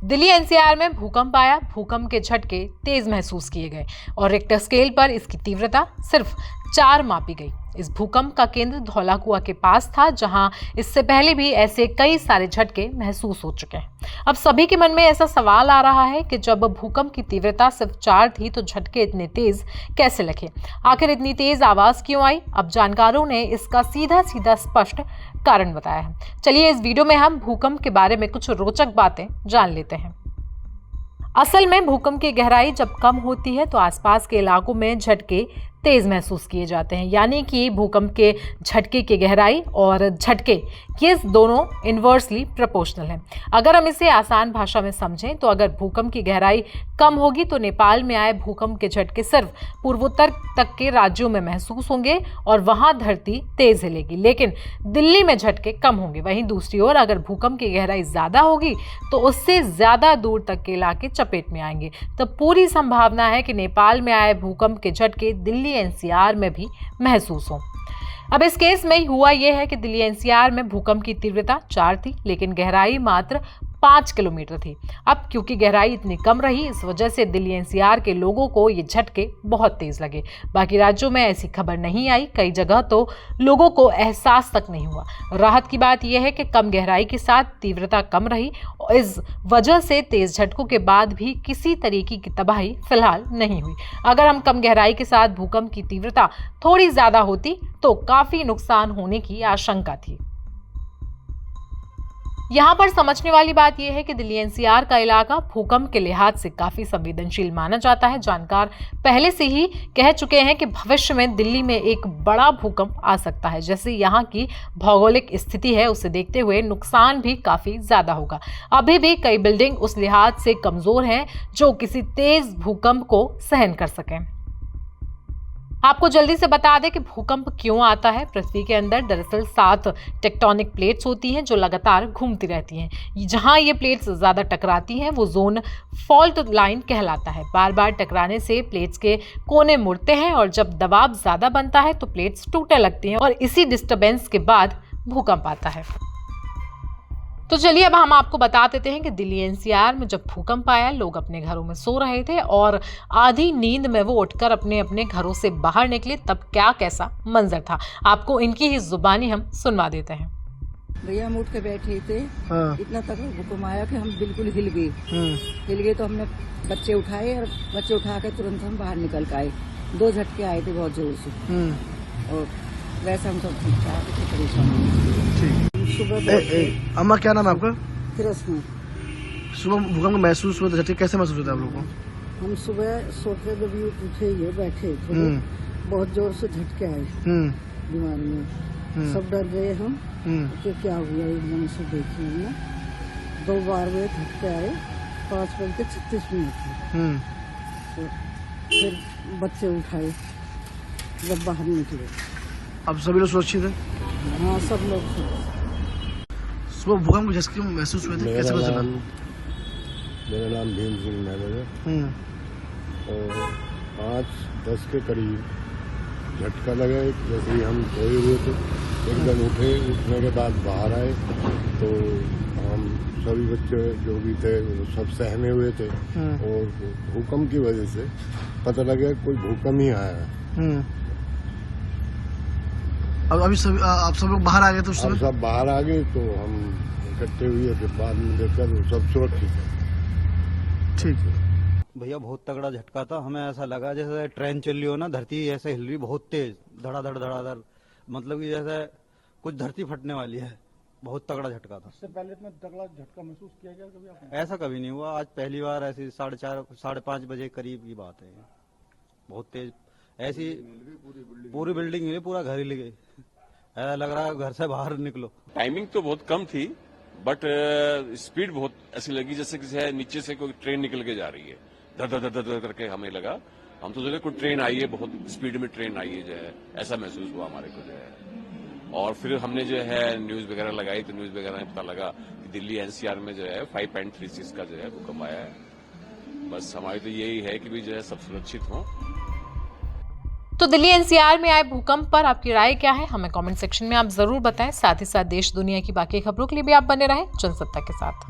Delhi NCR में भूकंप आया। भूकंप के झटके तेज महसूस किए गए और रिक्टर स्केल पर इसकी तीव्रता सिर्फ 4 मापी गई। इस भूकंप का केंद्र धौलाकुआं के पास था, जहां इससे पहले भी ऐसे कई सारे झटके महसूस हो चुके हैं। अब सभी के मन में ऐसा सवाल आ रहा है कि जब भूकंप की तीव्रता सिर्फ 4 थी तो झटके इतने तेज कैसे लगे? आखिर इतनी तेज आवाज क्यों आई? अब जानकारों ने इसका सीधा सीधा स्पष्ट कारण बताया है। चलिए इस वीडियो में हम भूकंप के बारे में कुछ रोचक बातें जान लेते हैं। असल में भूकंप की गहराई जब कम होती है तो आसपास के इलाकों में झटके तेज महसूस किए जाते हैं, यानी कि भूकंप के झटके की गहराई और झटके ये दोनों इन्वर्सली प्रोपोर्शनल हैं। अगर हम इसे आसान भाषा में समझें तो अगर भूकंप की गहराई कम होगी तो नेपाल में आए भूकंप के झटके सिर्फ पूर्वोत्तर तक के राज्यों में महसूस होंगे और वहां धरती तेज हिलेगी, लेकिन दिल्ली में झटके कम होंगे। वहीं दूसरी ओर अगर भूकंप की गहराई ज्यादा होगी तो उससे ज्यादा दूर तक के इलाके चपेट में आएंगे। तो पूरी संभावना है कि नेपाल में आए भूकंप के झटके दिल्ली एनसीआर में भी महसूस हो। अब इस केस में हुआ यह है कि दिल्ली एनसीआर में भूकंप की तीव्रता 4 थी, लेकिन गहराई मात्र 5 किलोमीटर थी। अब क्योंकि गहराई इतनी कम रही, इस वजह से दिल्ली एनसीआर के लोगों को ये झटके बहुत तेज लगे। बाकी राज्यों में ऐसी खबर नहीं आई। कई जगह तो लोगों को एहसास तक नहीं हुआ। राहत की बात यह है कि कम गहराई के साथ तीव्रता कम रही और इस वजह से तेज झटकों के बाद भी किसी तरीके की तबाही फिलहाल नहीं हुई। अगर हम कम गहराई के साथ भूकंप की तीव्रता थोड़ी ज्यादा होती तो काफी नुकसान होने की आशंका थी। यहाँ पर समझने वाली बात यह है कि दिल्ली एनसीआर का इलाका भूकंप के लिहाज से काफी संवेदनशील माना जाता है। जानकार पहले से ही कह चुके हैं कि भविष्य में दिल्ली में एक बड़ा भूकंप आ सकता है। जैसे यहाँ की भौगोलिक स्थिति है उसे देखते हुए नुकसान भी काफी ज्यादा होगा। अभी भी कई बिल्डिंग उस लिहाज से कमजोर हैं जो किसी तेज भूकंप को सहन कर सकें। आपको जल्दी से बता दें कि भूकंप क्यों आता है। पृथ्वी के अंदर दरअसल 7 टेक्टोनिक प्लेट्स होती हैं जो लगातार घूमती रहती हैं। जहां ये प्लेट्स ज्यादा टकराती हैं वो जोन फॉल्ट लाइन कहलाता है। बार बार टकराने से प्लेट्स के कोने मुड़ते हैं और जब दबाव ज्यादा बनता है तो प्लेट्स टूटने लगती हैं और इसी डिस्टर्बेंस के बाद भूकंप आता है। तो चलिए अब हम आपको बता देते हैं कि दिल्ली एनसीआर में जब भूकंप आया लोग अपने घरों में सो रहे थे और आधी नींद में वो उठकर अपने अपने घरों से बाहर निकले, तब क्या कैसा मंजर था आपको इनकी ही जुबानी हम सुनवा देते हैं। भैया हम उठ के बैठे थे। इतना तक भूकंप आया कि हम बिल्कुल हिल गए तो हमने बच्चे उठाए और बच्चे उठा के तुरंत हम बाहर निकल के आए। 2 झटके आए थे बहुत जोर से और वैसे हम सब ठीक ठाक थे, परेशान। सुबह अम्मा क्या नाम है आपका? सुबह भूकंप महसूस हुआ, झटके कैसे महसूस होता है आप लोगों को? हम सुबह सोते जब उठे ये बैठे थे बहुत जोर से झटके आए दिमाग में। सब डर गए हम कि क्या हुआ, एकदम से देखे हमने 2 बार में झटके आए। 5:36 तो फिर बच्चे उठाए जब बाहर निकले। अब सभी लोग सुरक्षित है? हाँ सब लोग सुबह भूकंप के झटके महसूस हुए थे, कैसे महसूस? मेरा नाम भीम सिंह महमूद है और 5:10 के करीब झटका लगा। जैसे ही हम सोए हुए थे एकदम उठे। उठने के बाद बाहर आए तो हम सभी बच्चे जो भी थे वो सब सहमे हुए थे और भूकंप की वजह से पता लगा कोई भूकंप ही आया है। अब अभी आप सब लोग बाहर आ गए तो सब बाहर आ गए तो हम इकट्ठे हुए, फिर बाद में देखा तो सब सुरक्षित है। ठीक है भैया, बहुत तगड़ा झटका था। हमें ऐसा लगा जैसे ट्रेन चल रही हो ना, धरती ऐसे हिल रही बहुत तेज, धड़ाधड़ धड़ाधड़, मतलब कि जैसे कुछ धरती फटने वाली है। बहुत तगड़ा झटका था। इससे पहले इतना तगड़ा झटका महसूस किया गया कभी आपने? ऐसा कभी नहीं हुआ, आज पहली बार ऐसी 4:30 5:30 बजे करीब की बात है। बहुत तेज ऐसी पूरी बिल्डिंग हिली, पूरा घर हिल गई। ऐसा लग रहा है घर से बाहर निकलो। टाइमिंग तो बहुत कम थी बट स्पीड बहुत ऐसी लगी जैसे किसी नीचे से कोई ट्रेन निकल के जा रही है। धर धर धर धर करके हमें लगा, हम तो सोचे कोई ट्रेन आई है, बहुत स्पीड में ट्रेन आई है, जो है ऐसा महसूस हुआ हमारे को जो है। और फिर हमने जो है न्यूज वगैरह लगाई तो न्यूज वगैरह में पता लगा कि दिल्ली एनसीआर में जो है 5.36 का जो है भूकंप आया है। बस हमारी तो यही है कि भी जो है सब सुरक्षित हों। तो दिल्ली एनसीआर में आए भूकंप पर आपकी राय क्या है, हमें कमेंट सेक्शन में आप जरूर बताएं। साथ ही साथ देश दुनिया की बाकी खबरों के लिए भी आप बने रहें जनसत्ता के साथ।